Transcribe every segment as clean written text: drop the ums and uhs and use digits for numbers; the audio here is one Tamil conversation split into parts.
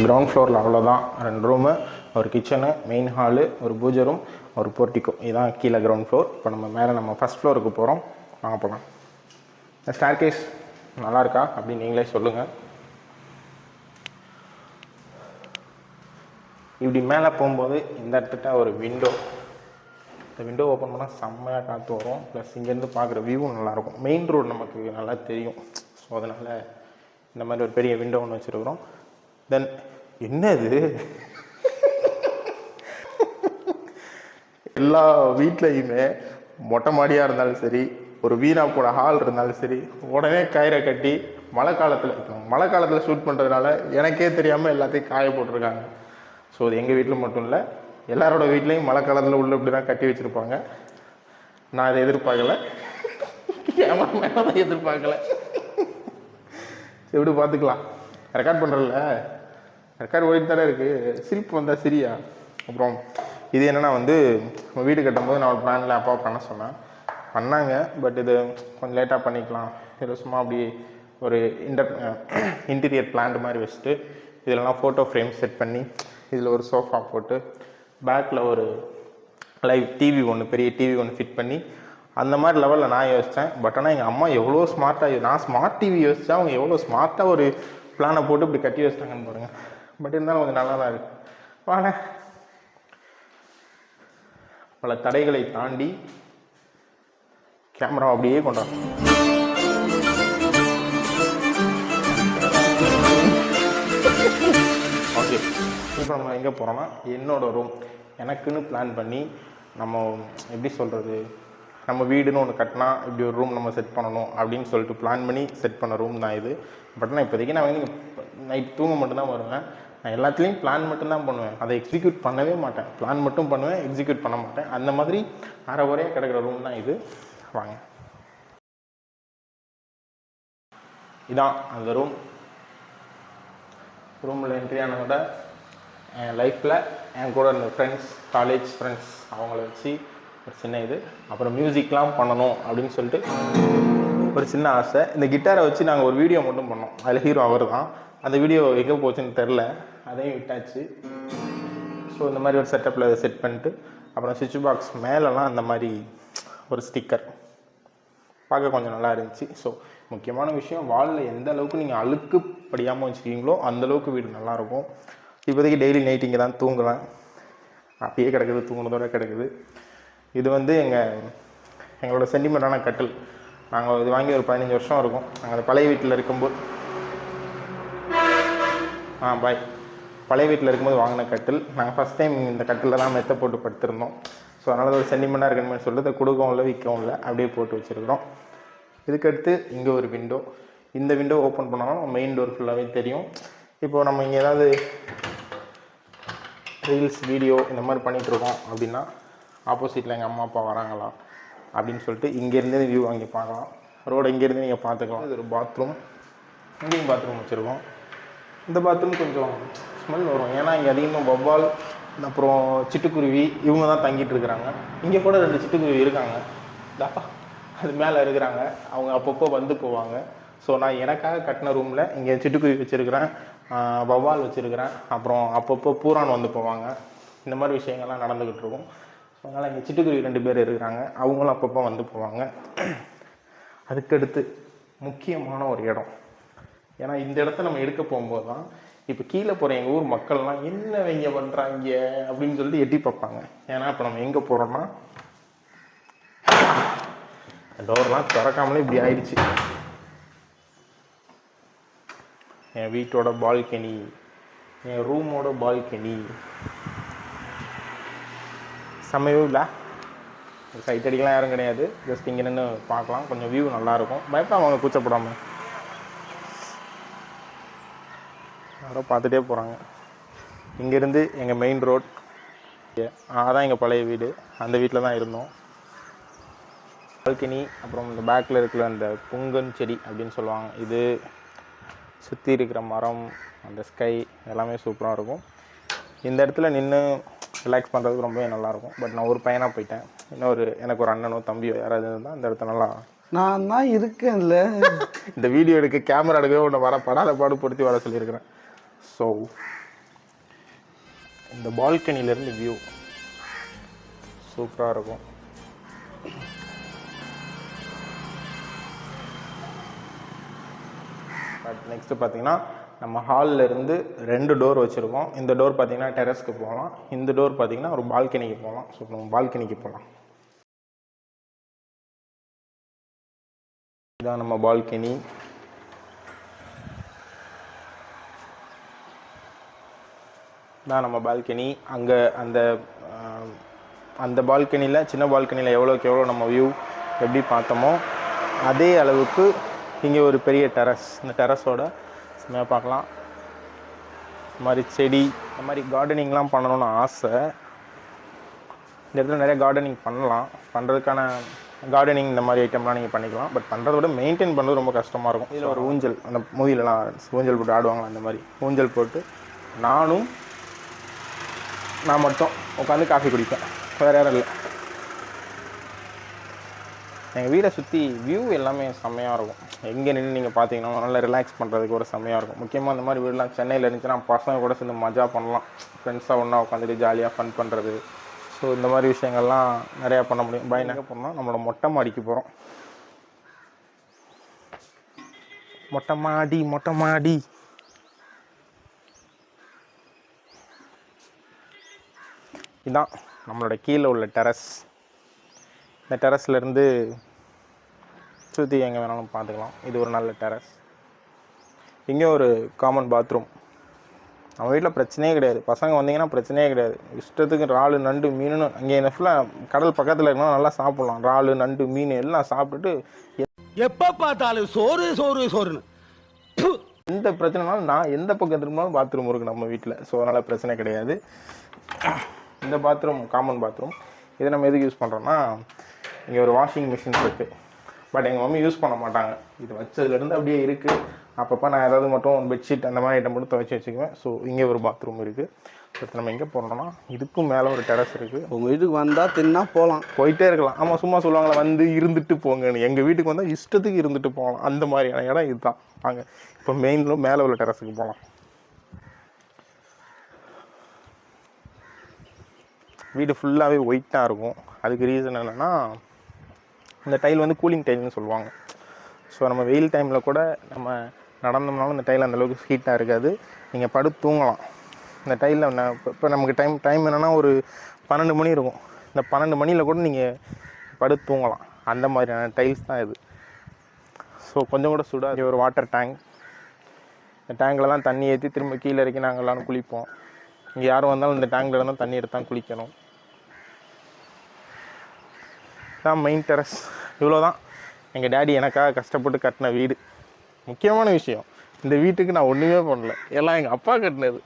கிரவுண்ட் ஃப்ளோரில் அவ்வளோதான், 2 ரூமு, ஒரு கிச்சனு, மெயின் ஹாலு, ஒரு பூஜை ரூம், ஒரு போர்ட்டிக்கோ. இதுதான் கீழே கிரவுண்ட் ஃப்ளோர். இப்போ நம்ம ஃபஸ்ட் ஃப்ளோருக்கு போகிறோம். வாங்க போகலாம். இந்த ஸ்டேர் கேஸ் நல்லா இருக்கா அப்படின்னு நீங்களே சொல்லுங்கள். இப்படி மேலே போகும்போது இந்த இடத்துல ஒரு விண்டோ, இந்த விண்டோ ஓப்பன் பண்ணால் செம்மையாக காற்று வரும். ப்ளஸ் இங்கேருந்து பார்க்குற வியூவும் நல்லாயிருக்கும். மெயின் ரோடு நமக்கு நல்லா தெரியும். ஸோ அதனால் இந்த மாதிரி ஒரு பெரிய விண்டோ ஒன்று வச்சுருக்குறோம். தென் என்னது, எல்லா வீட்லையுமே மொட்டை மாடியாக இருந்தாலும் சரி, ஒரு வீணா போட ஹால் இருந்தாலும் சரி, உடனே கயிறை கட்டி மழை காலத்தில் ஷூட் பண்ணுறதுனால எனக்கே தெரியாமல் எல்லாத்தையும் காய போட்டிருக்காங்க. ஸோ அது எங்கள் வீட்டில் மட்டும் இல்லை, எல்லாரோட வீட்லேயும் மழை காலத்தில் உள்ள இப்படி தான் கட்டி வச்சுருப்பாங்க. நான் அதை எதிர்பார்க்கல, கேமராமேன் எதிர்பார்க்கல. எப்படி பார்த்துக்கலாம், ரெக்கார்ட் பண்ணுறல, ரெக்கார்ட் ஓடிட்டு தானே இருக்குது. சிரிப்பு வந்தால் சரியா. அப்புறம் இது என்னென்னா நம்ம வீடு கட்டும்போது நான் ஒரு பிளானில் அப்பாவை பண்ண சொன்னேன், பண்ணாங்க. பட் இது கொஞ்சம் லேட்டாக பண்ணிக்கலாம், இது சும்மா அப்படி ஒரு இன்டீரியர் பிளான்ட் மாதிரி வச்சுட்டு இதிலலாம் ஃபோட்டோ ஃப்ரேம் செட் பண்ணி இதில் ஒரு சோஃபா போட்டு பேக்கில் ஒரு லைவ் டிவி ஒன்று, பெரிய டிவி ஒன்று ஃபிட் பண்ணி அந்த மாதிரி லெவலில் நான் யோசித்தேன். பட் ஆனால் எங்கள் அம்மா எவ்வளோ ஸ்மார்ட்டாக, நான் ஸ்மார்ட் டிவி யோசித்தா அவங்க எவ்வளோ ஸ்மார்ட்டாக ஒரு பிளானை போட்டு இப்படி கட்டி வச்சிட்டாங்கன்னு பாருங்கள். பட் இருந்தாலும் கொஞ்சம் நல்லா தான் இருக்குது. வாங்க, பல தடைகளை தாண்டி கேமரா அப்படியே கொண்டாடும். ஓகே, இப்போ நம்ம எங்கே போகிறோம்னா என்னோடய ரூம். எனக்குன்னு பிளான் பண்ணி நம்ம எப்படி சொல்கிறது, நம்ம வீடுன்னு ஒன்று கட்டினா இப்படி ஒரு ரூம் நம்ம செட் பண்ணணும் அப்படின்னு சொல்லிட்டு பிளான் பண்ணி செட் பண்ண ரூம் தான் இது. பட் நான் இப்போதைக்கு நான் நைட் தூங்க மட்டும்தான் வருவேன். நான் எல்லாத்துலேயும் பிளான் மட்டும்தான் பண்ணுவேன், அதை எக்ஸிக்யூட் பண்ணவே மாட்டேன். பிளான் மட்டும் பண்ணுவேன், எக்ஸிக்யூட் பண்ண மாட்டேன். அந்த மாதிரி அரைகுறையாக கிடக்கிற ரூம் தான் இது. வாங்க, இதான் அந்த ரூமில் என்ட்ரி ஆனதோட என் லைஃப்பில் என் கூட இருந்த ஃப்ரெண்ட்ஸ், காலேஜ் ஃப்ரெண்ட்ஸ், அவங்கள வச்சு ஒரு சின்ன இது. அப்புறம் மியூசிக்லாம் பண்ணணும் அப்படின்னு சொல்லிட்டு ஒரு சின்ன ஆசை. இந்த கிட்டாரை வச்சு நாங்கள் ஒரு வீடியோ மட்டும் பண்ணோம், அதில் ஹீரோ அவர் தான். அந்த வீடியோ எங்கே போச்சுன்னு தெரில, அதையும் விட்டாச்சு. ஸோ இந்த மாதிரி ஒரு செட்டப்பில் அதை செட் பண்ணிட்டு அப்புறம் சுவிட்ச் பாக்ஸ் மேலெலாம் அந்த மாதிரி ஒரு ஸ்டிக்கர் பார்க்க கொஞ்சம் நல்லா இருந்துச்சு. ஸோ முக்கியமான விஷயம், வாலில் எந்த அளவுக்கு நீங்கள் அழுக்கு படியாமல் வச்சுருக்கீங்களோ அந்தளவுக்கு வீடு நல்லாயிருக்கும். இப்போதைக்கு டெய்லி நைட் இங்கே தான் தூங்குவேன், அப்படியே கிடக்குது, தூங்குனதோடு கிடக்குது. இது எங்களோட சென்டிமெண்ட்டான கட்டில். நாங்கள் இது வாங்கி ஒரு 15 வருஷம் இருக்கும். நாங்கள் அந்த பழைய வீட்டில் இருக்கும்போது பழைய வீட்டில் இருக்கும்போது வாங்கின கட்டில். நாங்கள் ஃபஸ்ட் டைம் இந்த கட்டில் தான் மெத்த போட்டு படுத்திருந்தோம். ஸோ அதனால் ஒரு சென்டிமெண்ட்டாக இருக்கணும்னு சொல்லிட்டு அதை கொடுக்கவும் இல்லை, விற்கவும் இல்லை, அப்படியே போட்டு வச்சுருக்கிறோம். இதுக்கடுத்து இங்கே ஒரு விண்டோ. இந்த விண்டோ ஓப்பன் பண்ணாலும் மெயின் டோர் ஃபுல்லாகவே தெரியும். இப்போது நம்ம இங்கே ஏதாவது ரீல்ஸ், வீடியோ இந்த மாதிரி பண்ணிகிட்ருக்கோம் அப்படின்னா ஆப்போசிட்டில் எங்கள் அம்மா அப்பா வராங்களா அப்படின்னு சொல்லிட்டு இங்கேருந்தே வியூ வாங்கி பார்க்கலாம். ரோடு இங்கேருந்து நீங்கள் பார்த்துக்கலாம். இது ஒரு பாத்ரூம், இங்கேயும் பாத்ரூம் வச்சுருக்கோம். இந்த பாத்ரூம் கொஞ்சம் ஸ்மெல் வரும், ஏன்னா இங்கே அதிகமாக வவ்வால், அப்புறம் சிட்டுக்குருவி இவங்க தான் தங்கிட்டு இருக்கிறாங்க. இங்கே கூட 2 சிட்டுக்குருவி இருக்காங்க, அது மேலே இருக்கிறாங்க. அவங்க அப்பப்போ வந்து போவாங்க. ஸோ நான் எனக்காக கட்டின ரூமில் இங்கே சிட்டுக்குருவி வச்சுருக்கிறேன், வவ்வால் வச்சுருக்கிறேன், அப்புறம் அப்பப்போ பூரான் வந்து போவாங்க. இந்த மாதிரி விஷயங்கள்லாம் நடந்துக்கிட்டு இருக்கும். ஸோ அதனால் இங்கே சிட்டுக்குருவி 2 பேர் இருக்கிறாங்க, அவங்களும் அப்பப்போ வந்து போவாங்க. அதுக்கடுத்து முக்கியமான ஒரு இடம், ஏன்னா இந்த இடத்த நம்ம எடுக்க போகும்போது தான் இப்போ கீழே போகிற எங்கள் ஊர் மக்கள்லாம் என்ன வைங்க பண்ணுறாங்க அப்படின்னு சொல்லிட்டு எட்டி பார்ப்பாங்க. ஏன்னா இப்போ நம்ம எங்கே போகிறோம்னா டோர்லாம் திறக்காமலே இப்படி ஆயிடுச்சு. என் வீட்டோட பால்கனி, என் ரூமோட பால்கனி செம்மையும் இல்லை. சைட் அடிக்கலாம் யாரும் கிடையாது, ஜஸ்ட் இங்கே நின்று பார்க்கலாம், கொஞ்சம் வியூ நல்லாயிருக்கும். பயப்படாம கூச்சப்படாமல் யாரோ பார்த்துட்டே போகிறாங்க. இங்கேருந்து எங்கள் மெயின் ரோட் அதான் எங்கள் பழைய வீடு. அந்த வீட்டில் தான் இருந்தோம். பால்கனி, அப்புறம் இந்த பேக்கில் இருக்கிற அந்த புங்கன் செடி அப்படின்னு சொல்லுவாங்க, இது சுற்றி இருக்கிற மரம், அந்த ஸ்கை எல்லாமே சூப்பராக இருக்கும். இந்த இடத்துல நின்று ரிலாக்ஸ் பண்ணுறதுக்கு ரொம்பவே நல்லாயிருக்கும். பட் நான் ஒரு பையனாக போயிட்டேன். எனக்கு ஒரு அண்ணனோ தம்பியோ யாராவது இருந்தால் இந்த இடத்த நல்லா நான் தான் இருக்கேன்ல. இந்த வீடியோ எடுக்க கேமரா எடுக்கவே ஒன்று படாத பாடுபடுத்தி வர சொல்லியிருக்கிறேன். ஸோ இந்த பால்கனிலேருந்து வியூ சூப்பராக இருக்கும். பட் நெக்ஸ்ட்டு பார்த்தீங்கன்னா நம்ம ஹாலில் இருந்து 2 டோர் வச்சுருக்கோம். இந்த டோர் பார்த்தீங்கன்னா டெரஸ்க்கு போகலாம், இந்த டோர் பார்த்தீங்கன்னா ஒரு பால்கனிக்கு போகலாம். ஸோ நம்ம பால்கனிக்கு போகலாம். இதான் நம்ம பால்கனி. தான் நம்ம பால்கனி. அங்கே அந்த பால்கனியில், சின்ன பால்கனியில் எவ்வளோக்கு எவ்வளோ நம்ம வியூ எப்படி பார்த்தோமோ அதே அளவுக்கு இங்கே ஒரு பெரிய டெரஸ். இந்த டெரஸோட செம்மையாக பார்க்கலாம். இந்த மாதிரி செடி, இந்த மாதிரி கார்டனிங்லாம் பண்ணணும்னு ஆசை. இந்த இடத்துல நிறைய கார்டனிங் பண்ணலாம். பண்ணுறதுக்கான கார்டனிங் இந்த மாதிரி ஐட்டம்லாம் நீங்கள் பண்ணிக்கலாம். பட் பண்ணுறத விட மெயின்டைன் பண்ணுறது ரொம்ப கஷ்டமாக இருக்கும். இதில் ஒரு ஊஞ்சல், அந்த மூவிலலாம் ஊஞ்சல் போட்டு ஆடுவாங்களா, அந்த மாதிரி ஊஞ்சல் போட்டு நான் மட்டும் உட்காந்து காஃபி குடிப்பேன், வேறு யாரும் இல்லை. எங்கள் வீடை சுற்றி வியூ எல்லாமே செம்மையாக இருக்கும். எங்கே நின்று நீங்கள் பார்த்தீங்கன்னா நல்லா ரிலாக்ஸ் பண்ணுறதுக்கு ஒரு செம்மையாக இருக்கும். முக்கியமாக இந்த மாதிரி வீடெலாம் சென்னையில் இருந்துச்சுன்னா பசங்க கூட சேர்ந்து மஜா பண்ணலாம். ஃப்ரெண்ட்ஸாக ஒன்றா உட்காந்துட்டு ஜாலியாக ஃபன் பண்ணுறது. ஸோ இந்த மாதிரி விஷயங்கள்லாம் நிறையா பண்ண முடியும். பயனாக போனோம்னா நம்மளோட மொட்டை மாடிக்கு போகிறோம். மொட்டை மாடி இதுதான் நம்மளோட கீழே உள்ள டெரஸ். இந்த டெரஸ்லேருந்து சுற்றி எங்கே வேணாலும் பார்த்துக்கலாம். இது ஒரு நல்ல டெரஸ். இங்கே ஒரு காமன் பாத்ரூம். நம்ம வீட்டில் பிரச்சனையே கிடையாது. பசங்க வந்தீங்கன்னா பிரச்சனையே கிடையாது. இஷ்டத்துக்கு இறாலு, நண்டு, மீனுன்னு அங்கே ஃபுல்லாக கடல் பக்கத்தில் இருக்கணும், நல்லா சாப்பிட்லாம். இறாலு, நண்டு, மீன் எல்லாம் சாப்பிட்டுட்டு எப்போ பார்த்தாலும் சோறுன்னு எந்த பிரச்சனைனாலும் நான் எந்த பக்கம் திரும்பினாலும் பாத்ரூம் இருக்குது நம்ம வீட்டில். ஸோ அதனால் பிரச்சனை கிடையாது. இந்த பாத்ரூம் காமன் பாத்ரூம். இதை நம்ம எதுக்கு யூஸ் பண்ணுறோன்னா, இங்கே ஒரு வாஷிங் மிஷின் இருக்குது. பட் எங்கள் மம்மி யூஸ் பண்ண மாட்டாங்க. இது வச்சதுலேருந்து அப்படியே இருக்குது. அப்பப்போ நான் ஏதாவது மட்டும் பெட்ஷீட் அந்த மாதிரி ஐட்டம் மட்டும் துவைச்சி வச்சுக்குவேன். ஸோ இங்கே ஒரு பாத்ரூம் இருக்குது. இப்போ நம்ம எங்கே போகிறோம்னா, இதுக்கும் மேலே ஒரு டெரஸ் இருக்குது. உங்கள் வீட்டுக்கு வந்தால் தின்னா போகலாம், போயிட்டே இருக்கலாம். ஆமாம், சும்மா சொல்லுவாங்களே வந்து இருந்துட்டு போங்கன்னு. எங்கள் வீட்டுக்கு வந்தால் இஷ்டத்துக்கு இருந்துட்டு போகலாம். அந்த மாதிரியான இடம் இதுதான். வாங்க இப்போ மெயினில் மேலே உள்ள டெரஸுக்கு போகலாம். வீடு ஃபுல்லாகவே ஒயிட்டாக இருக்கும். அதுக்கு ரீசன் என்னென்னா, இந்த டைல் வந்து கூலிங் டைல்னு சொல்லுவாங்க. ஸோ நம்ம வெயில் டைமில் கூட நம்ம நடந்தோம்னாலும் இந்த டைல் அந்தளவுக்கு ஹீட்டாக இருக்காது. நீங்கள் படுத்து தூங்கலாம். இந்த டைலில் இப்போ நமக்கு டைம் என்னென்னா ஒரு 12 மணி இருக்கும். இந்த 12 மணியில் கூட நீங்கள் படுத்து தூங்கலாம். அந்த மாதிரியான டைல்ஸ் தான் இது. ஸோ கொஞ்சம் கூட சுடாது. ஒரு வாட்டர் டேங்க். இந்த டேங்கில் தான் தண்ணி ஏற்றி திரும்ப கீழே இறக்கி நாங்கள் எல்லோரும் குளிப்போம். இங்கே யாரும் வந்தாலும் இந்த டேங்கில் இருந்தால் தண்ணி எடுத்தால் குளிக்கணும். தான் மெயின் டெரஸ். இவ்வளோ தான் எங்கள் டேடி எனக்காக கஷ்டப்பட்டு கட்டின வீடு. முக்கியமான விஷயம், இந்த வீட்டுக்கு நான் ஒன்றுமே பண்ணல, எல்லாம் எங்கள் அப்பா கட்டினது.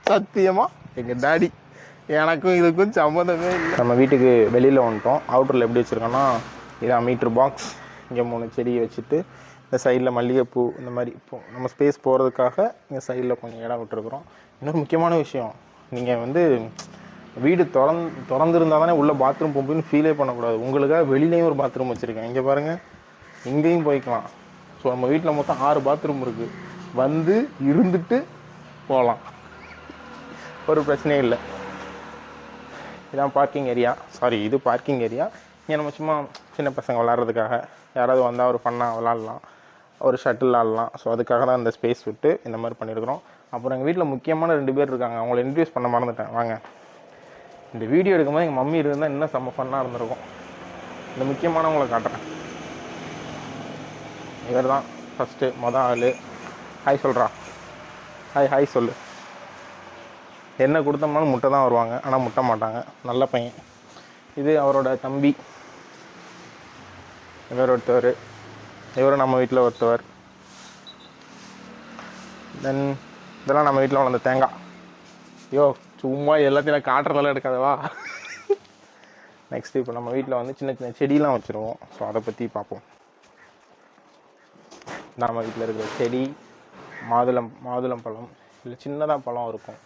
சத்தியமாக எங்கள் டேடி. எனக்கும் இதுக்கும் சம்மந்தமே இல்லை. நம்ம வீட்டுக்கு வெளியில் வந்துட்டோம். அவுட்டரில் எப்படி வச்சுருக்கோன்னா, இதான் மீட்ரு பாக்ஸ். இங்கே 3 செடியை வச்சுட்டு இந்த சைடில் மல்லிகைப்பூ, இந்த மாதிரி இப்போ நம்ம ஸ்பேஸ் போகிறதுக்காக இந்த சைடில் கொஞ்சம் இடம் விட்டுருக்குறோம். இன்னொரு முக்கியமான விஷயம், நீங்கள் வீடு திறந்துருந்தால் தானே உள்ளே பாத்ரூம் போகும்போதுன்னு ஃபீலே பண்ணக்கூடாது. உங்களுக்காக வெளியிலையும் ஒரு பாத்ரூம் வச்சுருக்கேன். இங்கே பாருங்கள், இங்கேயும் போய்க்கலாம். ஸோ நம்ம வீட்டில் மொத்தம் 6 பாத்ரூம் இருக்குது. வந்து இருந்துட்டு போகலாம், ஒரு பிரச்சனையும் இல்லை. இதான் பார்க்கிங் ஏரியா. இது பார்க்கிங் ஏரியா. இங்கே நம்ம சும்மா சின்ன பசங்க விளாட்றதுக்காக, யாராவது வந்தால் ஒரு ஃபன்னாக விளாட்லாம், ஒரு ஷட்டில் ஆடலாம். ஸோ அதுக்காக தான் இந்த ஸ்பேஸ் விட்டு இந்த மாதிரி பண்ணியிருக்கிறோம். அப்புறம் எங்கள் வீட்டில் முக்கியமான 2 பேர் இருக்காங்க. அவங்கள இன்ட்ரடியூஸ் பண்ண மறந்துட்டேன். வாங்க, இந்த வீடியோ எடுக்கும்போது எங்கள் மம்மி இருந்தால் இன்னும் செம்ம ஃபன்னாக இருந்திருக்கும். இந்த முக்கியமானவங்களை காட்டுறேன். இவர் தான் ஃபஸ்ட்டு ஆள். ஹாய் சொல்கிறா. ஹாய் சொல்லு. என்ன கொடுத்தோம்னாலும் முட்டை தான் வருவாங்க, ஆனால் முட்ட மாட்டாங்க. நல்ல பையன். இது அவரோட தம்பி. இவர் ஒருத்தவர். இவரும் நம்ம வீட்டில் ஒருத்தவர். தென் இதெல்லாம் நம்ம வீட்டில் வளர்ந்த தேங்காய். ஐயோ சும்மா எல்லாத்தையும் நான் காட்டுறதெல்லாம் எடுக்காதவா. நெக்ஸ்ட் இப்போ நம்ம வீட்டில் வந்து சின்ன சின்ன செடியெலாம் வச்சுருவோம். ஸோ அதை பற்றி பார்ப்போம். நம்ம வீட்டில் இருக்கிற செடி மாதுளம் பழம், இல்லை சின்னதாக பழம் இருக்கும்.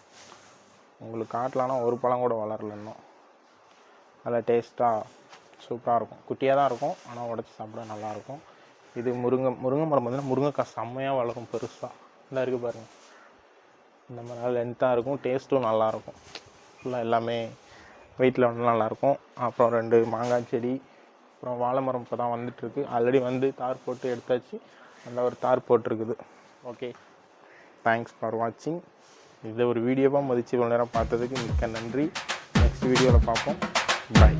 உங்களுக்கு காட்டலான்னா ஒரு பழம் கூட வளரல இன்னும். நல்லா டேஸ்ட்டாக சூப்பராக இருக்கும். குட்டியாக தான் இருக்கும், ஆனால் உடச்சி சாப்பிட நல்லாயிருக்கும். இது முருங்கை மரம் பார்த்தீங்கன்னா முருங்கைக்காய் செம்மையாக வளரும் பெருசாக. நல்லா இருக்குது பாருங்கள். இந்த மாதிரி நல்லா லென்த்தாக இருக்கும், டேஸ்ட்டும் நல்லாயிருக்கும். ஃபுல்லாக எல்லாமே வெயிட்டில் வந்து நல்லாயிருக்கும். அப்புறம் 2 மாங்காய் செடி, அப்புறம் வாழை மரம் இப்போ தான் வந்துட்டுருக்கு. ஆல்ரெடி வந்து தார் போட்டு எடுத்தாச்சு. நல்ல ஒரு தார் போட்டிருக்குது. ஓகே, தேங்க்ஸ் ஃபார் வாட்சிங். இதை ஒரு வீடியோவாக மதித்து இவ்வளோ நேரம் பார்த்ததுக்கு மிக்க நன்றி. நெக்ஸ்ட் வீடியோவில் பார்ப்போம். பாய்.